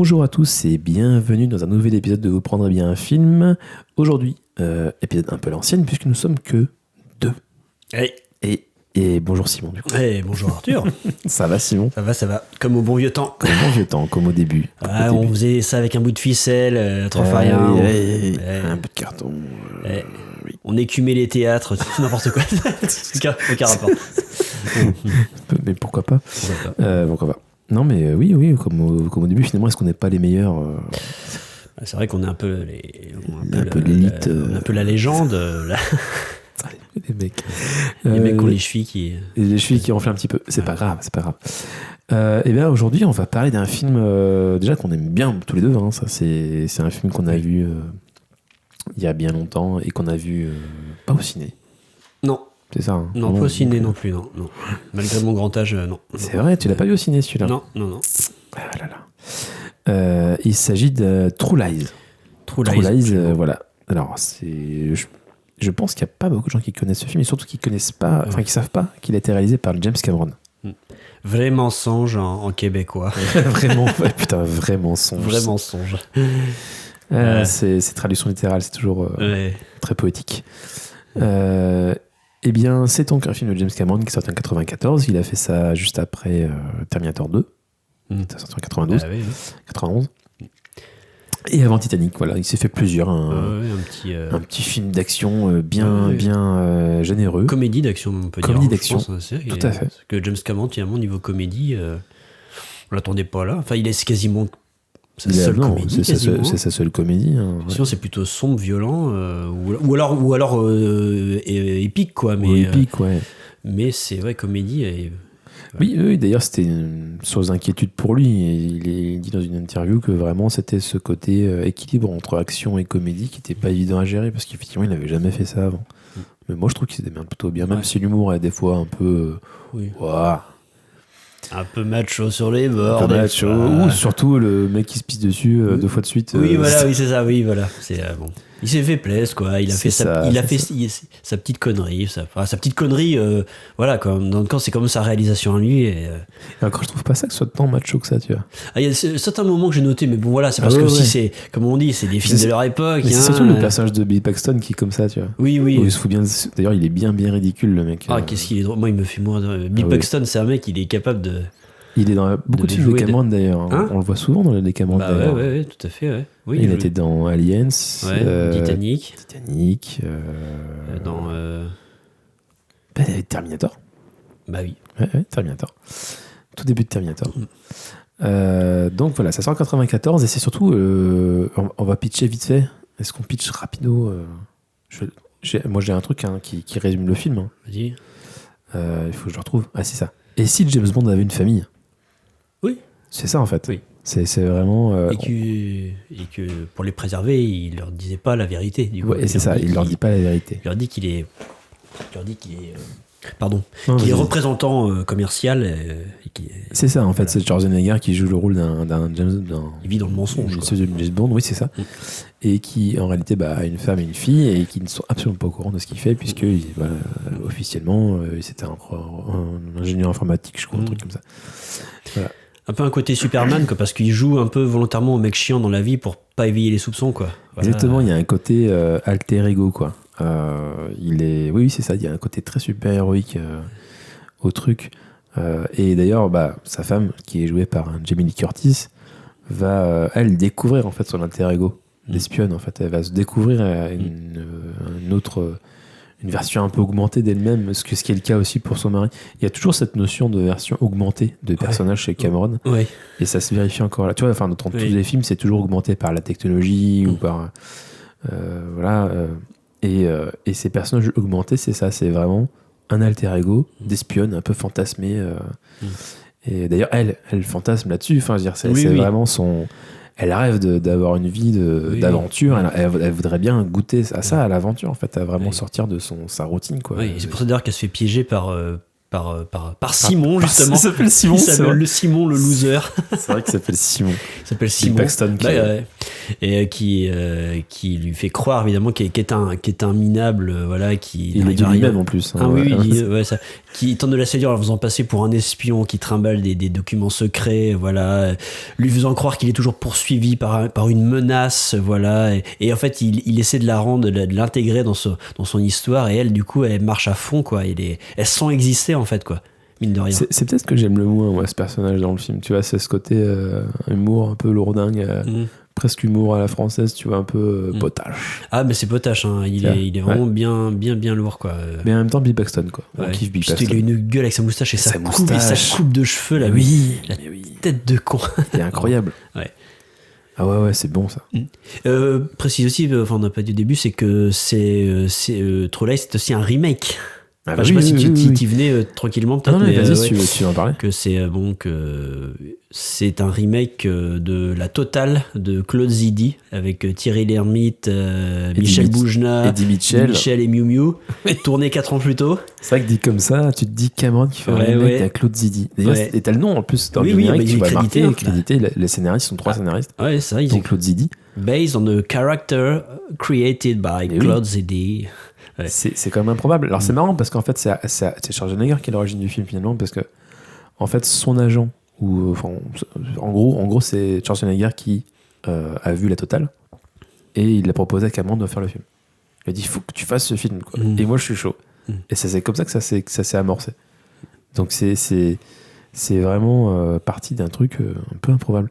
Bonjour à tous et bienvenue dans un nouvel épisode de Vous prendrez bien un film. Aujourd'hui, épisode un peu à l'ancienne puisque nous sommes que deux. Hey. Et bonjour Simon du coup. Hey, bonjour Arthur. Ça va Simon? Ça va. Comme au bon vieux temps. Comme au bon vieux temps, comme au début. On faisait ça avec un bout de ficelle, trop rien. Un peu de carton. Oui. On écumait les théâtres, n'importe quoi. Aucun rapport. Mais pourquoi pas? Pourquoi pas? Non mais oui, comme au début finalement, est-ce qu'on n'est pas les meilleurs C'est vrai qu'on est un peu l'élite. Un peu la légende. Les mecs. Les mecs qui ont les chevilles qui... Les chevilles qui enflent un petit peu. C'est pas grave. Et bien aujourd'hui, on va parler d'un film déjà qu'on aime bien tous les deux. Ça, c'est un film qu'on a vu il y a bien longtemps et qu'on a vu pas au ciné. Non. C'est ça. Non, pas au ciné non plus, non. Malgré mon grand âge, non. C'est vrai, tu l'as pas vu au ciné celui-là? Non. Ah là là. Il s'agit de True Lies. True Lies, voilà. Alors, je pense qu'il n'y a pas beaucoup de gens qui connaissent ce film et surtout qui connaissent pas, qui savent pas qu'il a été réalisé par James Cameron. Vrai mensonge en québécois. Vraiment, vrai mensonge. Vrai mensonge. C'est traduction littérale, c'est toujours très poétique. Eh bien, c'est donc un film de James Cameron qui est sorti en 1994. Il a fait ça juste après Terminator 2. C'est sorti en 92. 91. Et avant Titanic, voilà, il s'est fait plusieurs. Un petit film d'action bien généreux. Comédie d'action, on peut dire. Comédie d'action, tout à fait. Parce que James Cameron, finalement, niveau comédie, on l'attendait pas là. Enfin, c'est quasiment sa seule comédie. C'est sa seule comédie. Sinon, c'est plutôt sombre, violent, ou alors épique, quoi. Mais, épique, ouais. Mais c'est vrai, comédie. Oui, d'ailleurs, c'était une source d'inquiétude pour lui. Il dit dans une interview que vraiment, c'était ce côté équilibre entre action et comédie qui n'était pas évident à gérer parce qu'effectivement, il n'avait jamais fait ça avant. Mais moi, je trouve qu'il se démerde plutôt bien, même si l'humour est des fois un peu... un peu macho sur les bords. Ou surtout le mec qui se pisse dessus 2 fois de suite. C'est ça, C'est bon. Il s'est fait plaisir, quoi. Il a fait sa petite connerie. Sa petite connerie, quand c'est comme sa réalisation à lui. Et encore, je trouve pas ça que ce soit tant macho que ça, tu vois. Il y a certains moments que j'ai notés, mais bon, voilà, c'est parce que aussi, c'est, comme on dit, c'est des films de leur époque. C'est surtout le personnage de Bill Paxton qui est comme ça, tu vois. Oui. Il se fout bien. D'ailleurs, il est bien ridicule, le mec. Qu'est-ce qu'il est drôle. Moi, il me fait mourir. Bill Paxton, c'est un mec, il est capable de. Il est dans beaucoup de films de Cameron d'ailleurs. On le voit souvent dans les Cameron d'ailleurs. Ouais, tout à fait. Ouais. Oui, il était dans Aliens, Titanic. Dans Terminator. Bah oui. Ouais, Terminator. Tout début de Terminator. Donc voilà, ça sort en 94 et c'est surtout. On va pitcher vite fait. Est-ce qu'on pitch rapido Moi j'ai un truc qui résume le film. Vas-y. Il faut que je le retrouve. Ah, c'est ça. Et si James Bond avait une famille? Oui. C'est ça en fait. Oui. C'est vraiment. Et que pour les préserver, il leur disait pas la vérité. Du coup. Ouais, c'est ça. Il leur dit pas la vérité. Il leur dit qu'il est. Qu'il est représentant commercial. C'est ça en fait. C'est Schwarzenegger qui joue le rôle d'un James. Il vit dans le mensonge. James Bond, oui, c'est ça. Et qui en réalité a une femme et une fille et qui ne sont absolument pas au courant de ce qu'il fait puisque officiellement c'était un ingénieur informatique, je crois, un truc comme ça. Voilà. Un peu un côté Superman, quoi, parce qu'il joue un peu volontairement au mec chiant dans la vie pour pas éveiller les soupçons, quoi. Voilà. Exactement, il y a un côté alter ego, quoi. Oui, c'est ça, il y a un côté très super héroïque au truc. Et d'ailleurs, sa femme, qui est jouée par Jamie Lee Curtis, va elle découvrir en fait son alter ego d'espionne. En fait, elle va se découvrir une version un peu augmentée d'elle-même, ce qui est le cas aussi pour son mari. Il y a toujours cette notion de version augmentée de personnage chez Cameron, et ça se vérifie encore là. Tu vois, dans tous les films, c'est toujours augmenté par la technologie ou par et ces personnages augmentés, c'est ça, c'est vraiment un alter ego d'espionne un peu fantasmé. Et d'ailleurs, elle fantasme là-dessus. Enfin, je veux dire, c'est vraiment son. Elle rêve d'avoir une vie d'aventure. Elle voudrait bien goûter à ça, à l'aventure, en fait, à vraiment sortir de sa routine, quoi. Oui, c'est pour ça d'ailleurs qu'elle se fait piéger par Simon, justement. Il s'appelle Simon. Il s'appelle Simon, le loser. C'est vrai qu'il s'appelle Simon. Il s'appelle Simon. Paxton. et qui lui fait croire évidemment qu'il est un minable, voilà, qui il est du lui-même en plus. Hein, oui, il dit, qui tente de la séduire en la faisant passer pour un espion qui trimballe des documents secrets, voilà, lui faisant croire qu'il est toujours poursuivi par une menace, voilà, et en fait il essaie de la rendre, de l'intégrer dans son histoire, et elle du coup elle marche à fond, quoi. Elle sent exister en fait, quoi. Mine de rien. C'est peut-être ce que j'aime le moins, moi, ce personnage dans le film. Tu vois, c'est ce côté humour un peu lourdingue, presque humour à la française, tu vois, un peu potache. Ah, mais c'est potache, hein. Il est vraiment bien lourd, quoi. Mais en même temps, Bill Paxton, quoi. On kiffe Bill Paxton. Il a une gueule avec sa moustache et sa coupe de cheveux, là. Tête de con. C'est incroyable. Ouais. Ah ouais, c'est bon, ça. Précise aussi, on n'a pas dit au début, c'est que True Lies, c'est aussi un remake. Je sais pas si tu venais tranquillement, peut-être. Non, mais vas-y, tu veux en parler. Que c'est un remake de La Totale de Claude Zidi avec Thierry Lhermitte, Michel Boujna, Eddie Michel et Miu Miu, tourné 4 ans plus tôt. C'est vrai que dit comme ça, tu te dis Cameron qui fait un remake à Claude Zidi. D'ailleurs, et t'as le nom en plus dans le générique, tu vas marquer crédité. Les scénaristes sont 3 scénaristes. Ouais, c'est vrai. Donc Claude Zidi. Based on the character created by Claude Zidi. Ouais. C'est quand même improbable. Alors c'est marrant parce qu'en fait c'est Schwarzenegger qui est l'origine du film finalement, parce que en fait son agent, en gros c'est Schwarzenegger qui a vu La Totale et il l'a proposé à Cameron de faire le film. Il a dit il faut que tu fasses ce film, quoi. Et moi je suis chaud. Et c'est comme ça que ça s'est amorcé. Donc c'est vraiment parti d'un truc un peu improbable.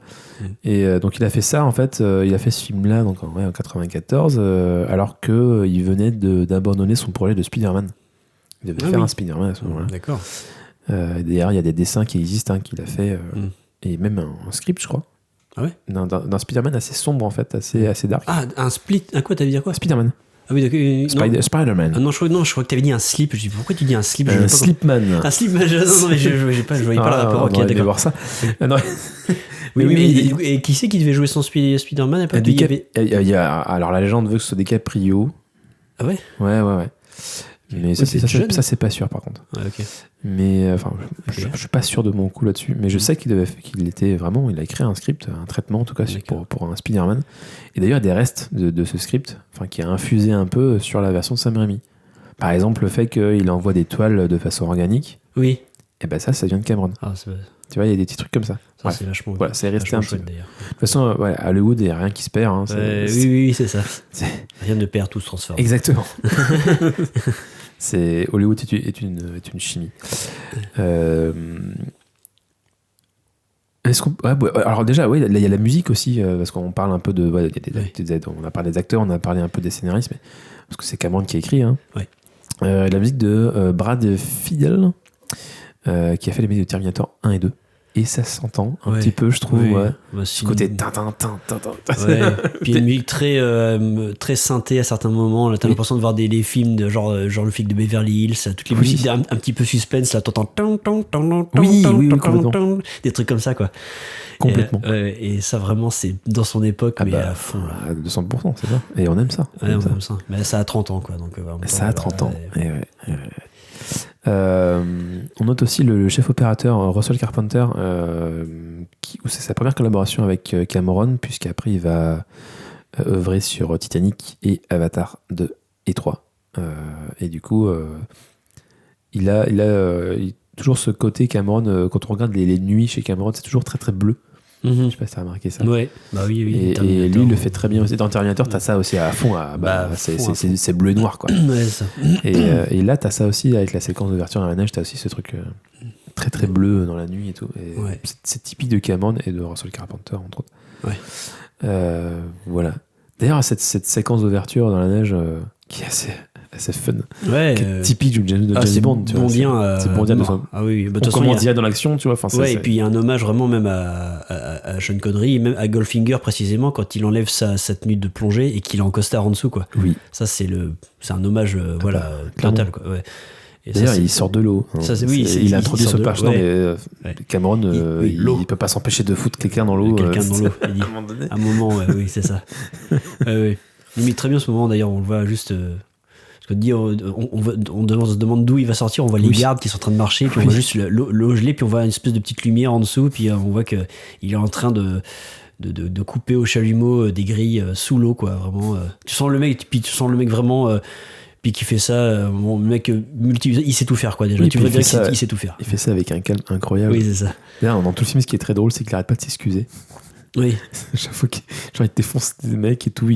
Et donc il a fait ça, en fait, il a fait ce film-là donc en 94, alors qu'il venait d'abandonner son projet de Spider-Man. Il devait faire un Spider-Man à ce moment-là. D'accord. D'ailleurs, il y a des dessins qui existent, qu'il a fait, et même un script, je crois. Ah ouais. D'un Spider-Man assez sombre, en fait, assez dark. Ah, un split. Un quoi, t'avais dit quoi? Spider-Man. Ah oui, d'accord. Spider-Man. Ah non, je crois que t'avais dit un slip. Je dis pourquoi tu dis un slip? Un Slipman. Un slipman. Non, mais je voyais pas le rapport. Ok, d'accord. Voir ça. Oui, et qui c'est qui devait jouer son Spider-Man? Alors la légende veut que ce soit DiCaprio. Ah ouais? Ouais. Mais ça c'est pas sûr par contre. Ouais, ok. Mais enfin, je suis pas sûr de mon coup là-dessus. Mais je sais qu'il a écrit un script, un traitement en tout cas pour un Spider-Man. Et d'ailleurs, il y a des restes de ce script, qui a infusé un peu sur la version de Sam Raimi. Par exemple, le fait qu'il envoie des toiles de façon organique. Oui. Et ben ça vient de Cameron. Ah, tu vois, il y a des petits trucs comme ça. C'est vachement. Voilà, c'est resté un petit. De toute façon, à Hollywood, il n'y a rien qui se perd. Hein, oui, c'est ça. Rien ne perd, tout se transforme. Exactement. Hollywood est une chimie. Alors déjà, il y a la musique aussi, parce qu'on parle un peu de. On a parlé des acteurs, on a parlé un peu des scénaristes, mais, parce que c'est Cameron qui a écrit. Hein. Ouais. La musique de Brad Fiedel, qui a fait les musiques de Terminator 1 et 2. Et ça s'entend un petit peu, je trouve. Ce côté tintin. Puis une musique très synthé à certains moments. Là, t'as l'impression de voir des films de genre le flic de Beverly Hills, toutes les musiques un petit peu suspense. Là, t'entends des trucs comme ça, quoi. Complètement. Et ça, vraiment, c'est dans son époque, mais à fond. Là. À 200%, c'est ça. Et on aime ça. On aime ça. Mais ça a 30 ans, quoi. Donc, ça a 30 ans. On note aussi le chef opérateur Russell Carpenter, où c'est sa première collaboration avec Cameron, puisqu'après il va œuvrer sur Titanic et Avatar 2 et 3. Et du coup, il a toujours ce côté Cameron, quand on regarde les nuits chez Cameron, c'est toujours très très bleu. Je sais pas si t'as remarqué ça. Ouais, bah oui. Et lui, il le fait très bien aussi. Dans Terminator, t'as ça aussi à fond. C'est bleu et noir, quoi. Ouais, ça. Et là, t'as ça aussi avec la séquence d'ouverture dans la neige. T'as aussi ce truc très très bleu dans la nuit et tout. Et c'est typique de Cameron et de Russell Carpenter, entre autres. Ouais. Voilà. D'ailleurs, cette séquence d'ouverture dans la neige qui est assez fun. Ouais. Qui est typique de James Bond. C'est bondien. C'est bondien de son. Ah oui, bah, comment dire dans l'action, tu vois. Et puis il y a un hommage vraiment même à Sean Connery, et même à Goldfinger précisément, quand il enlève sa tenue de plongée et qu'il est en costard en dessous, quoi. Oui. Ça, c'est un hommage, total, quoi. Ouais. Et d'ailleurs, il sort de l'eau. Hein. Il a introduit ce personnage. Cameron, il peut pas s'empêcher de foutre quelqu'un dans l'eau. À un moment, oui, c'est ça. Il met très bien ce moment, d'ailleurs, on le voit juste. On se demande d'où il va sortir, on voit les gardes qui sont en train de marcher, puis on voit juste l'eau gelée, puis on voit une espèce de petite lumière en dessous, puis on voit qu'il est en train de de couper au chalumeau des grilles sous l'eau, quoi. Vraiment, tu sens le mec vraiment. Puis qui fait ça, le mec il sait tout faire, quoi, déjà. Oui, tu vois dire qu'il sait tout faire. Il fait ça avec un calme incroyable. Oui, c'est ça. D'ailleurs, dans tout le film, ce qui est très drôle, c'est qu'il arrête pas de s'excuser. Oui. Chaque fois il défonce des mecs et tout,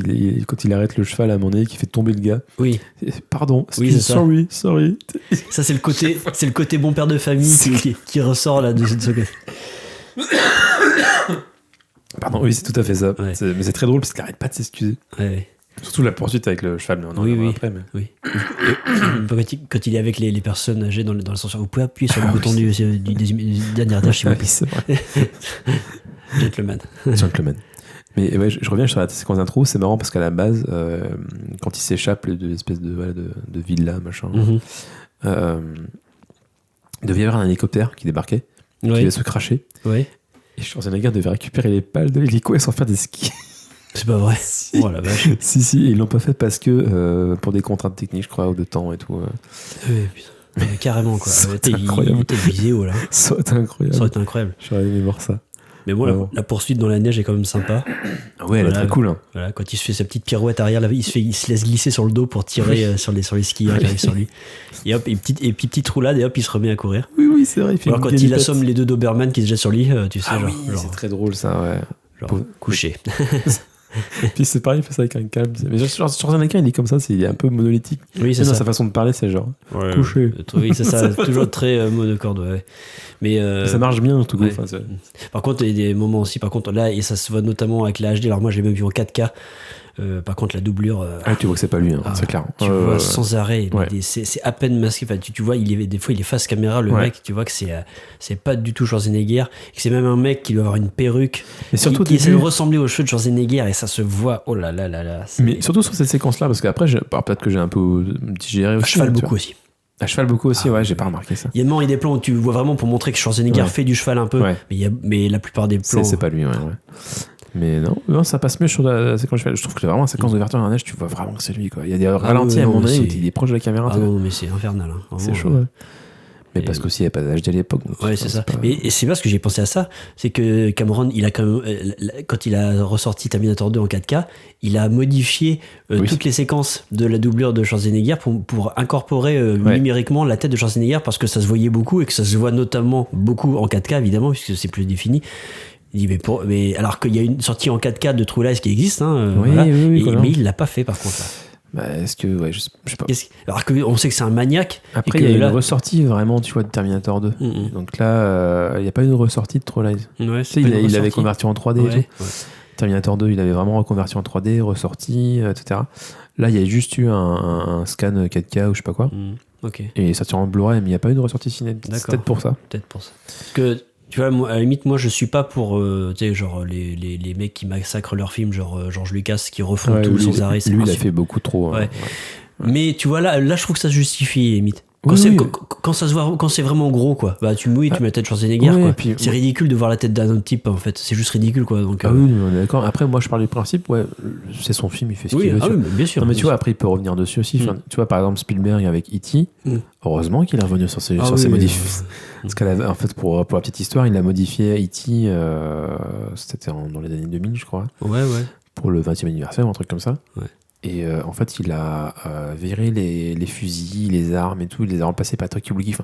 quand il arrête le cheval à un moment donné, qu'il fait tomber le gars. Oui. Pardon, oui, c'est sorry. Ça, c'est le côté bon père de famille qui ressort là de ce côté. Pardon, oui, c'est tout à fait ça. Ouais. Mais c'est très drôle parce qu'il arrête pas de s'excuser. Ouais. Surtout la poursuite avec le cheval, mais on en oui. après. Mais... Oui. Quand il est avec les personnes âgées dans l'ascenseur, vous pouvez appuyer sur le bouton du dernier étage, s'il vous plaît. C'est vrai. Gentleman. Mais ouais, je reviens sur la séquence d'intro, c'est marrant parce qu'à la base, quand il s'échappe de l'espèce de villa, machin, il devait y avoir un hélicoptère qui débarquait, qui devait se cracher. Oui. Et Schwarzenegger devait récupérer les pales de l'hélico et s'en faire des skis. C'est pas vrai. Si. Oh la vache. Si, ils l'ont pas fait parce que pour des contraintes techniques, je crois, ou de temps et tout. Oui, putain. Mais carrément, quoi. C'était incroyable. T'es vidéo là. Ça aurait été incroyable. Ça aurait été incroyable. J'aurais aimé voir ça. Mais bon, la poursuite dans la neige est quand même sympa. Ah ouais, elle est très cool. Hein. Voilà, quand il se fait sa petite pirouette arrière, là, il se laisse glisser sur le dos pour tirer sur les skieurs qui arrivent sur lui. Et hop, et puis petite roulade, et hop, il se remet à courir. Oui, c'est vrai. Alors quand il assomme les deux Doberman qui se jettent sur lui, tu sais, genre, c'est très drôle ça, ouais. Genre couché. Puis c'est pareil, il fait ça avec un calme. Mais Schwarzenegger, il est comme ça, il est un peu monolithique. Oui, c'est ça. Sa façon de parler, c'est genre couché. Oui, c'est ça, toujours très monocorde, ouais. Mais ça marche bien, tout coup. Ouais. Par contre, il y a des moments aussi, par contre, là, et ça se voit notamment avec la HD. Alors moi, j'ai même vu en 4K. Par contre, la doublure. Tu vois que c'est pas lui, c'est clair. Tu vois sans arrêt. C'est à peine masqué. Enfin, tu vois, des fois, il est face caméra, le mec. Tu vois que c'est pas du tout Schwarzenegger. Que c'est même un mec qui doit avoir une perruque. Mais surtout qui essaie de ressembler aux cheveux de Schwarzenegger et ça se voit. Oh là là là là. Mais surtout sur cette séquence-là, parce qu'après, peut-être que j'ai un peu digéré aussi. À cheval beaucoup aussi. À cheval beaucoup aussi, ouais, j'ai pas remarqué ça. Il y a des plans où tu vois vraiment pour montrer que Schwarzenegger fait du cheval un peu. Mais la plupart des plans. C'est pas lui, ouais. Mais non, ça passe mieux sur la séquence. Je trouve que vraiment la séquence d'ouverture dans la neige, tu vois vraiment que c'est lui, quoi. Il y a des ralentis à un moment donné où il est proche de la caméra. Ah non, mais c'est infernal. Hein. C'est chaud, ouais. Mais parce qu'aussi il n'y a pas d'HD à l'époque. Ouais, c'est ça. Et c'est parce que j'ai pensé à ça, c'est que Cameron, il a quand même, quand il a ressorti Terminator 2 en 4K, il a modifié toutes les séquences de la doublure de Schwarzenegger pour incorporer numériquement la tête de Schwarzenegger parce que ça se voyait beaucoup et que ça se voit notamment beaucoup en 4K évidemment puisque c'est plus défini. Il dit mais alors qu'il y a une sortie en 4K de True Lies qui existe, hein, mais il l'a pas fait par contre. Là. Bah, est-ce que je sais pas. Alors qu'on sait que c'est un maniaque. Après il y a une ressortie vraiment, tu vois, de Terminator 2. Donc là, il n'y a pas eu de ressortie de True Lies. Ouais, il l'avait converti en 3D. Et tout. Terminator 2, il avait vraiment reconverti en 3D, ressorti, etc. Là, il y a juste eu un scan 4K ou je sais pas quoi. Okay. Et il est sorti en Blu-ray, mais il n'y a pas eu de ressortie ciné. C'est peut-être pour ça. Parce que tu vois, moi, à la limite, moi je suis pas pour tu sais, genre les mecs qui massacrent leurs films, genre George Lucas qui refont tout sans arrêt. Lui, il a fait beaucoup trop. Mais tu vois, là je trouve que ça se justifie, limite. Quand ça se voit, quand c'est vraiment gros, quoi. Bah, tu mets la tête de Schwarzenegger, quoi. Puis, c'est ridicule de voir la tête d'un autre type, en fait. C'est juste ridicule, quoi. Donc, oui, on est d'accord. Après, moi, je parle du principe, c'est son film, il fait ce qu'il veut. Oui, bien sûr. Non, mais tu vois, après, il peut revenir dessus aussi. Tu vois, par exemple, Spielberg avec E.T., heureusement qu'il est revenu sur ses modifs. Parce qu'en fait, pour la petite histoire, il a modifié E.T., c'était dans les années 2000, je crois. Ouais. Pour le 20e anniversaire, un truc comme ça. Ouais. Et en fait, il a viré les fusils, les armes et tout. Il les a remplacés par talkie-walkie.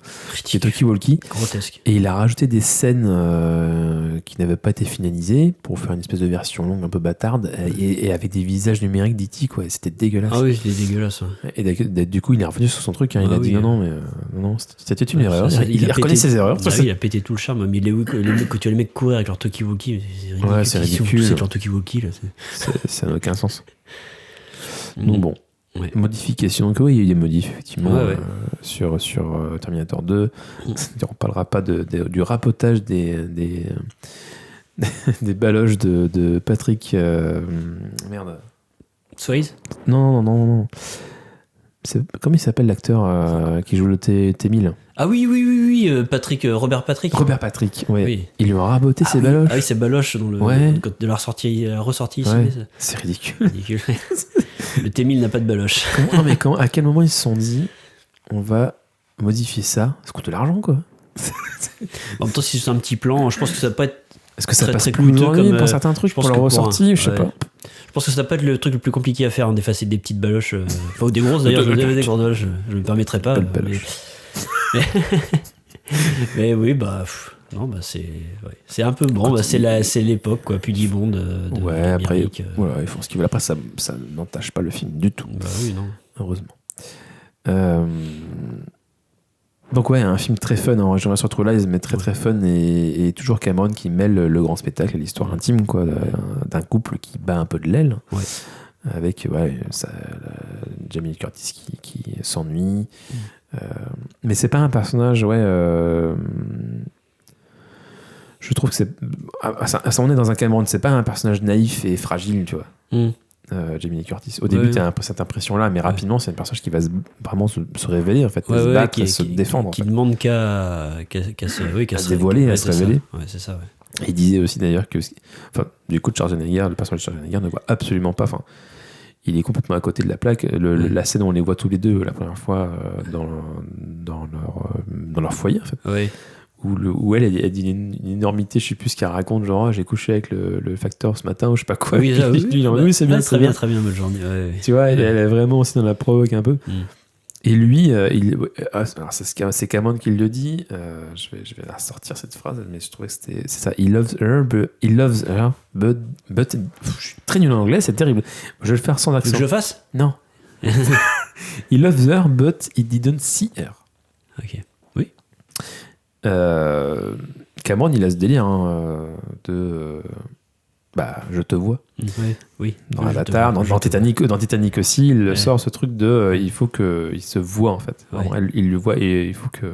C'est talkie-walkie. Grotesque. Et il a rajouté des scènes qui n'avaient pas été finalisées pour faire une espèce de version longue un peu bâtarde et avec des visages numériques d'E.T., quoi. C'était dégueulasse. Ah oui, c'était dégueulasse. Ouais. Et du coup, il est revenu sur son truc. Il a dit non, c'était une erreur. Il a reconnu ses erreurs. Il a pété tout le charme. Mais quand tu vois les mecs courir avec leur talkie-walkie, c'est ridicule. C'est leur talkie-walkie, là. Ça n'a aucun sens. Donc bon, modification. Donc oui, il y a eu des modifs effectivement sur Terminator 2. On parlera pas du rapotage des baloches de Patrick. Merde. Swayze. Non. Comment il s'appelle l'acteur qui joue le T-1000? Ah oui, Robert Patrick. Robert Patrick, oui. Ils lui ont raboté ses baloches. Ah oui, ses baloches de la ressortie ici. C'est ridicule. Le T-1000 n'a pas de baloche. À quel moment ils se sont dit on va modifier ça? Ça coûte de l'argent, quoi. En même temps, si c'est un petit plan, je pense que ça peut être Est-ce que ça très, passe très plus coûteux aujourd'hui comme, pour certains trucs, je pense pour la que ressortie, je sais pas. Je pense que ça doit pas être le truc le plus compliqué à faire, d'effacer des petites baloches. Enfin, ou des grosses d'ailleurs, des grosses baloches, je me permettrais pas. Mais oui, bah. Non, bah c'est un peu bon, bah c'est l'époque, quoi, pudibonde de ouais, après, voilà, ils font ce qu'ils veulent. Après, ça n'entache pas le film du tout. Bah oui, non. Heureusement. Donc ouais, un film très fun, hein. J'aimerais sur True Lies, mais très très fun, et toujours Cameron qui mêle le grand spectacle et l'histoire intime, quoi, d'un couple qui bat un peu de l'aile, avec Jamie Lee Curtis qui s'ennuie. Mais c'est pas un personnage, je trouve que c'est on est dans un Cameron, c'est pas un personnage naïf et fragile, tu vois. Jamie Lee Curtis. Au début, t'as cette impression-là, mais rapidement, c'est un personnage qui va vraiment se révéler, en fait, se battre, se défendre. Qui demande qu'à se dévoiler, à se révéler. Ouais, c'est ça, ouais. Et il disait aussi d'ailleurs que, du coup, le personnage de Schwarzenegger ne voit absolument pas. Il est complètement à côté de la plaque. La scène où on les voit tous les deux la première fois dans leur foyer, en fait. Ouais. Où elle dit une énormité, je sais plus ce qu'elle raconte, genre j'ai couché avec le facteur ce matin ou je sais pas quoi. Oui, c'est bien, très bien, très bien, bonne journée. Ouais. Tu vois, elle est vraiment aussi dans la provoque un peu. Et lui, c'est Cameron qui le dit. Je vais la sortir cette phrase, mais je trouvais que c'est ça. He loves her, but je suis très nul en anglais, c'est terrible. Je vais le faire sans accent. Tu veux que je le fasse ? Non. He loves her, but he didn't see her. Ok. Oui. Cameron, il a ce délire de je te vois. Oui. Dans Avatar, dans Titanic aussi, il sort ce truc de il faut qu'il se voit, en fait. Il le voit et il faut qu'il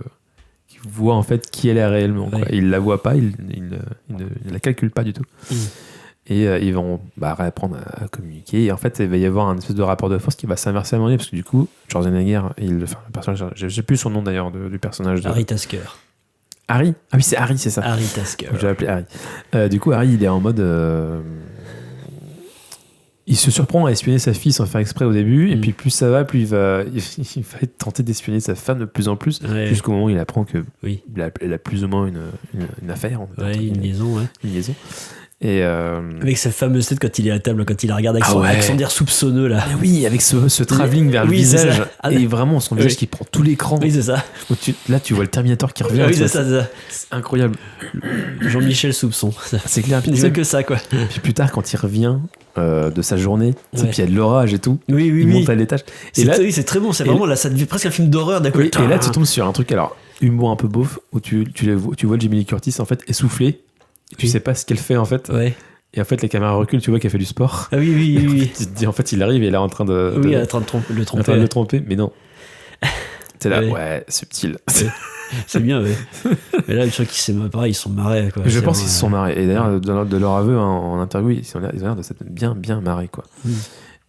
voit, en fait, qui elle est réellement. Quoi. Il la voit pas, il ne la calcule pas du tout. Et ils vont réapprendre à communiquer. Et en fait, il va y avoir un espèce de rapport de force qui va s'inverser à un moment donné, parce que du coup, Schwarzenegger, le personnage, je sais plus son nom d'ailleurs du personnage. Harry Tasker. Harry ? Ah oui, c'est Harry, c'est ça. Harry Tasker. Je l'ai appelé Harry. Du coup, Harry, il est en mode... il se surprend à espionner sa fille sans faire exprès au début, et puis plus ça va, plus il va tenter d'espionner sa femme de plus en plus, jusqu'au moment où il apprend que elle a plus ou moins une affaire. Une liaison, Une liaison. Et avec sa fameuse tête quand il est à table, quand il la regarde avec son accent d'air soupçonneux là. Mais oui, avec ce travelling vers le visage. Et vraiment son visage qui prend tout l'écran. Oui, c'est ça. Là, tu vois le Terminator qui revient. Oui, c'est ça. C'est incroyable. Jean-Michel Soupçon. C'est clair. Il ne que ça, quoi. Puis plus tard, quand il revient de sa journée, puis il y a de l'orage et tout. Il monte à l'étage. Et là, c'est très bon. C'est vraiment là, ça devient presque un film d'horreur d'un coup. Et là, tu tombes sur un truc, alors, humour un peu beauf, où tu vois Jamie Lee Curtis en fait essoufflée. Tu sais pas ce qu'elle fait en fait. Et en fait, les caméras reculent, tu vois qu'elle fait du sport. Ah oui. Tu te dis, en fait, il arrive et il est en train de. Oui, en train de le tromper. En train de le tromper, mais non. T'es là, subtil. C'est bien, Mais là, je crois qu'ils ils sont marrés, quoi. Je pense qu'ils se sont marrés. Et d'ailleurs, de leur aveu en interview, ils ont l'air de s'être bien marrés, quoi.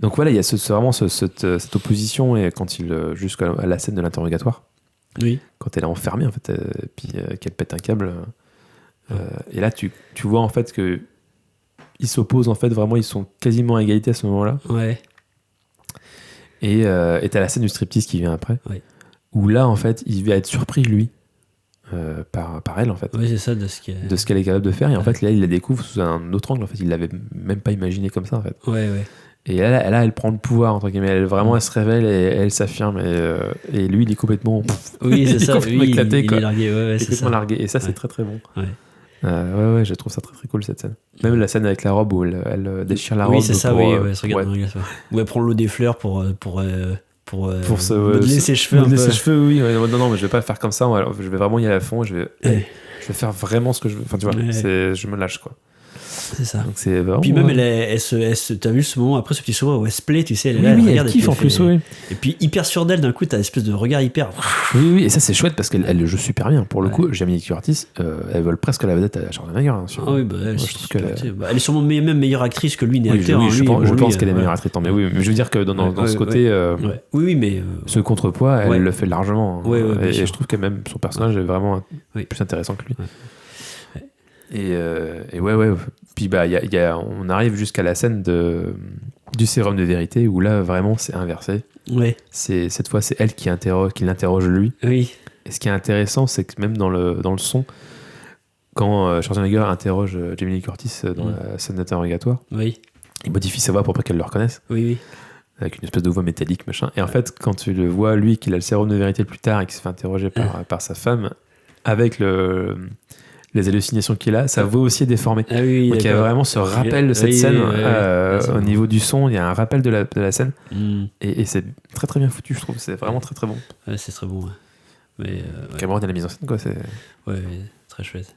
Donc voilà, il y a vraiment cette opposition, et quand jusqu'à la scène de l'interrogatoire. Oui. Quand elle est enfermée, en fait, puis qu'elle pète un câble. Et là, tu vois, en fait, que. Ils s'opposent, en fait, vraiment, ils sont quasiment à égalité à ce moment-là. Et t'as la scène du striptease qui vient après, où là, en fait, il va être surpris, lui, par elle, en fait. Oui, c'est ça, de ce qu'elle est capable de faire. Et en fait, là, il la découvre sous un autre angle. En fait, il l'avait même pas imaginé comme ça, en fait. Et là, elle prend le pouvoir, entre guillemets. Elle se révèle et elle s'affirme. Et lui, il est complètement... Oui, c'est ça. Complètement éclaté, il est largué. Il est complètement largué. Et ça, c'est très, très bon. Je trouve ça très très cool, cette scène. Même la scène avec la robe où elle déchire la robe. Oui, c'est ça, où elle prend l'eau des fleurs pour modeler ses cheveux. Modeler ses cheveux, oui. Non, mais je vais pas le faire comme ça. Je vais vraiment y aller à fond. Je vais faire vraiment ce que je veux. Enfin, tu vois, je me lâche, quoi. C'est ça. Donc, c'est vraiment, puis même, t'as vu ce moment, après ce petit sourire où elle se plaît, tu sais, elle kiffe en plus, oui. Et puis hyper sûre d'elle, d'un coup, t'as une espèce de regard hyper. Oui, et ça c'est chouette parce qu'elle le joue super bien. Pour le coup, Jamie Lee Curtis, elle vole presque la vedette à Schwarzenegger. Elle est sûrement même meilleure actrice que lui, n'est acteur. Oui, je pense qu'elle est meilleure actrice. Mais oui, mais je veux dire que dans ce côté, mais ce contrepoids, elle le fait largement. Et je trouve que même son personnage est vraiment plus intéressant que lui. Et puis on arrive jusqu'à la scène du sérum de vérité où là vraiment c'est inversé. Cette fois c'est elle qui l'interroge lui. Et ce qui est intéressant, c'est que même dans le son, quand Schwarzenegger interroge Jamie Lee Curtis dans la scène d'interrogatoire, oui. il modifie sa voix pour pas qu'elle le reconnaisse. Oui. Avec une espèce de voix métallique, machin. Et en fait, quand tu le vois, lui, qu'il a le sérum de vérité plus tard et qui se fait interroger par sa femme, avec les hallucinations qu'il a, sa voix aussi est déformée. Ah oui, donc il y a vraiment ce rappel de cette scène au niveau du son, il y a un rappel de la scène. Et c'est très très bien foutu, je trouve. C'est vraiment très très bon. Ouais, c'est très bon. Ouais. Mais, Cameron de la mise en scène, quoi. Ouais, très chouette.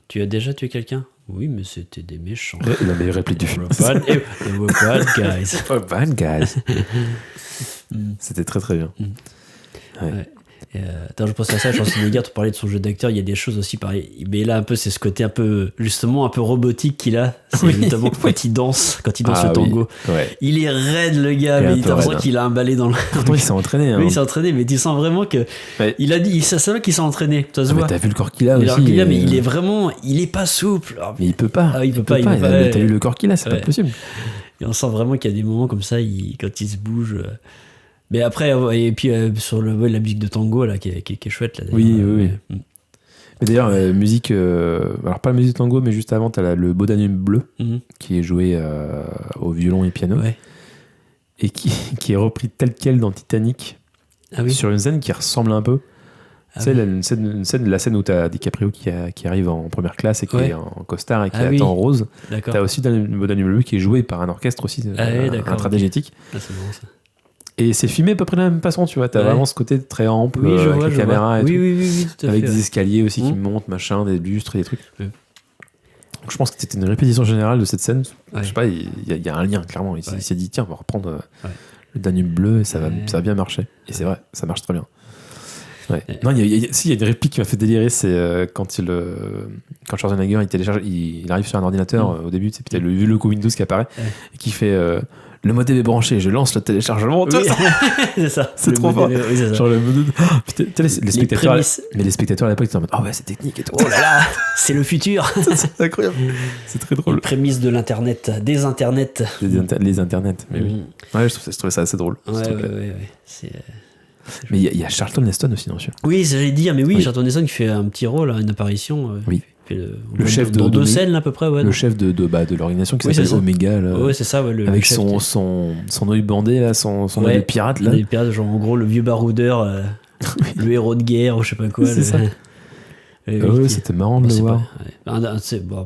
Tu as déjà tué quelqu'un? Oui, mais c'était des méchants. La meilleure réplique du film. They were bad guys. Bad guys. C'était très très bien. Ouais. Attends, je pense à ça, Schwarzenegger, tu parlais de son jeu d'acteur, il y a des choses aussi pareil. Mais là, un peu, c'est ce côté un peu, justement, un peu robotique qu'il a. C'est justement quand il danse le tango. Oui. Ouais. Il est raide, le gars, mais t'as l'impression qu'il a un balai dans le. Pourtant, il s'est entraîné. Hein. Oui, il s'est entraîné, mais tu sens vraiment que. Ouais. Il a dit, ça se voit qu'il s'est entraîné. Ça se voit. T'as vu le corps qu'il a aussi. Mais il est vraiment. Il est pas souple. Mais il peut pas. Ah, il peut pas. T'as vu le corps qu'il a, c'est pas possible. Et on sent vraiment qu'il y a des moments comme ça, quand il se bouge. Mais après, et puis sur la musique de tango là, qui est chouette là. Oui. Mais d'ailleurs, musique, alors pas la musique de tango, mais juste avant, t'as le Beau Danube bleu, qui est joué au violon et piano, et qui est repris tel quel dans Titanic, sur une scène qui ressemble un peu. Tu sais, la scène où t'as DiCaprio qui arrive en première classe et qui est en costard et qui attend en rose. T'as aussi le Beau Danube bleu qui est joué par un orchestre aussi, intradégétique. C'est bon ça. Et c'est filmé à peu près de la même façon, tu vois. T'as vraiment ce côté très ample, avec les caméras et tout. Oui, tout à avec fait, des escaliers aussi qui montent, machin, des lustres et des trucs. Donc je pense que c'était une répétition générale de cette scène. Je sais pas, il y a un lien, clairement. Il s'est dit, tiens, on va reprendre le Danube bleu et ça va bien marcher. Et c'est vrai, ça marche très bien. Ouais. Non, il y a une réplique qui m'a fait délirer, c'est quand Schwarzenegger il arrive sur un ordinateur au début, puis t'as le logo Windows qui apparaît et qui fait le modem est branché, je lance le téléchargement. Oui. C'est ça. C'est trop fort. Oui, c'est ça. Genre le modem. Putain, les spectateurs. Mais les spectateurs à l'époque ils étaient en mode oh ouais, c'est technique et tout. Oh là là, c'est le futur. C'est incroyable. C'est très drôle. Les prémices de l'internet, des internets. Les internets, mais oui. Ouais, je trouvais ça assez drôle. Ouais. Mais il y a Charlton Heston aussi dans ce film. Oui, j'allais dire, mais oui, Charlton Heston qui fait un petit rôle, une apparition. Oui. Le chef dans deux scènes à peu près. Ouais, le chef de l'organisation qui s'appelle Omega. Ouais, c'est ça. Avec son œil bandé, là, son œil de pirate. Là. Les pirates, genre en gros le vieux baroudeur, le héros de guerre ou je sais pas quoi. C'est ça. C'était marrant de le voir.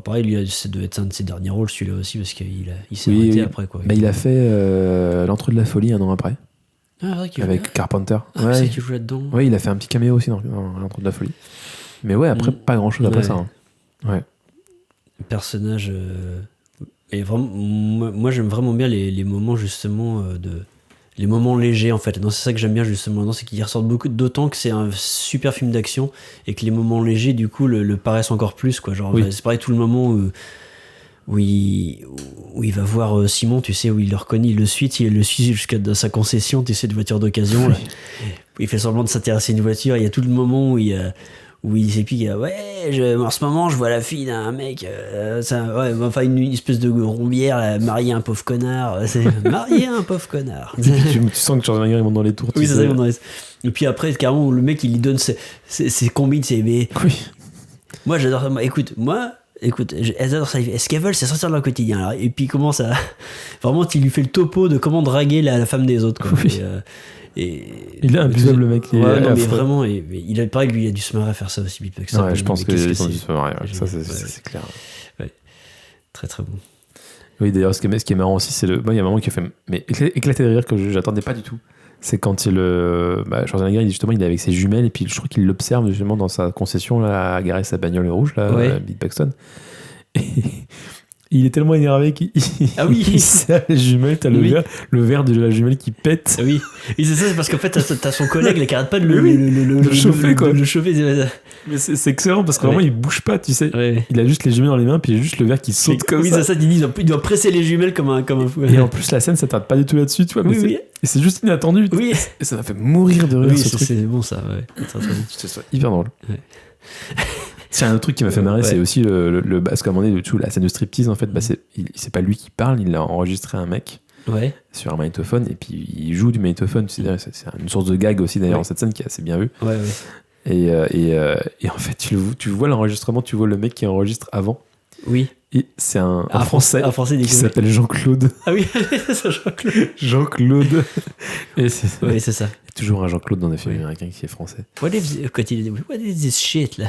Pareil, ça devait être un de ses derniers rôles, celui-là aussi, parce qu'il s'est arrêté après. Quoi. Il a fait L'Entre de la Folie un an après. Ah, vrai qu'il avec Carpenter. C'est qu'il joue là-dedans. Ouais, il a fait un petit caméo aussi dans L'Entre de la Folie. Mais ouais, après, pas grand-chose après ça. Hein. Ouais. Personnage. Et vraiment, moi, j'aime vraiment bien les moments, justement, les moments légers, en fait. Non, c'est ça que j'aime bien, justement. C'est qu'ils ressortent beaucoup, d'autant que c'est un super film d'action et que les moments légers, du coup, le paraissent encore plus, quoi. Genre, c'est pareil, tout le moment où il va voir Simon, tu sais, où il le reconnaît, il le suit jusqu'à sa concession, tu sais, de voiture d'occasion. Il fait semblant de s'intéresser à une voiture. Il y a tout le moment où il s'explique, en ce moment, je vois la fille d'un mec, une espèce de rombière, marier un pauvre connard. Marier un pauvre connard. tu sens que Schwarzenegger, il monte dans les tours. Oui, c'est ça, il monte dans les... Et puis après, carrément, le mec, il lui donne ses combines, mais... Oui. Moi, j'adore ça. Écoute, elles adorent ça. Ce qu'elles veulent, c'est sortir de leur quotidien. Alors, et puis, il commence à... Vraiment, il lui fait le topo de comment draguer la femme des autres. Quoi. Oui. Il est imbuvable, le mec. Mais vraiment, il a pareil, lui, il a dû se marrer à faire ça aussi. Ouais, je pense qu'il a dû se marrer. Ça, c'est clair. Ouais. Très, très bon. Oui, d'ailleurs, ce qui est marrant aussi, c'est il y a un moment qui a fait éclater de rire que j'attendais pas du tout. C'est quand Schwarzenegger, il est avec ses jumelles et puis je crois qu'il l'observe justement dans sa concession là, à garer sa bagnole rouge, là, Bill Paxton. Et il est tellement énervé qu'il serre les jumelles, t'as le verre de la jumelle qui pète. Oui, et c'est parce qu'en fait t'as son collègue qui arrête pas de le chauffer, quoi. Le chauffer. Mais c'est excellent parce que vraiment il bouge pas, tu sais. Il a juste les jumelles dans les mains puis il y a juste le verre qui saute comme ça. Oui, c'est ça, il doit presser les jumelles comme un fou. Et en plus la scène ça tarde pas du tout là-dessus, tu vois. Et c'est juste inattendu. Oui. Et ça m'a fait mourir de rire, ce truc. C'est bon ça, ouais. C'est hyper drôle. C'est un autre truc qui m'a fait marrer, c'est aussi parce qu'à un moment donné, la scène de striptease, en fait, c'est pas lui qui parle, il a enregistré un mec sur un magnétophone et puis il joue du magnétophone. C'est une source de gag aussi d'ailleurs dans cette scène qui est assez bien vue. Et en fait, tu vois l'enregistrement, tu vois le mec qui enregistre avant. Oui. Et c'est un Français qui qui s'appelle Jean-Claude. Ah oui, c'est Jean-Claude. Jean-Claude. Et Oui, c'est ça. Il y a toujours un Jean-Claude dans les films américains qui est français. What is this shit là?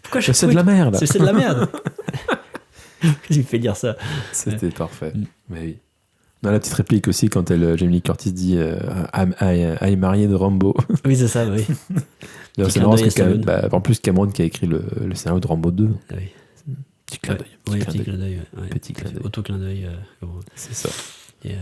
Pourquoi c'est de la merde. C'est de la merde. Qu'est-ce qui me fait dire ça? C'était parfait. Mais oui. Dans la petite réplique aussi, quand Jamie Lee Curtis dit I married Rambo. Oui, c'est ça, oui. C'est marrant parce que, en plus, Cameron qui a écrit le scénario de Rambo 2. Ah oui. Petit clin d'œil. Oui, petit clin d'œil. Petit clin d'œil. Auto-clin d'œil. C'est ça. Et,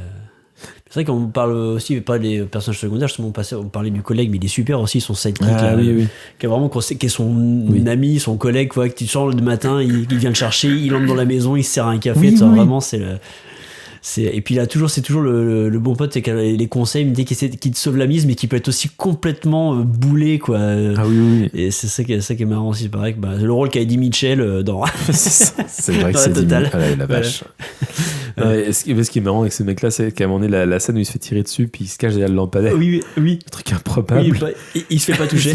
c'est vrai qu'on parle aussi, pas des personnages secondaires, justement, on parlait du collègue, mais il est super aussi, son sidekick. Oui. Qui est vraiment qui est son ami, son collègue, quoi, que tu sors le matin, il vient le chercher, il entre dans la maison, il se sert un café. Vraiment, et puis là, c'est toujours le bon pote, c'est qu'il a les conseils, mais qui te sauve la mise, mais qui peut être aussi complètement boulé, quoi. Oui. Et c'est ça qui est marrant aussi, pareil. Le rôle qu'a Eddie Mitchell dans. c'est vrai que c'est total. La vache. Ce qui est marrant avec ce mec-là, c'est qu'à un moment donné, la scène où il se fait tirer dessus, puis il se cache derrière le lampadaire. Oui. Un truc improbable. Il se fait pas toucher.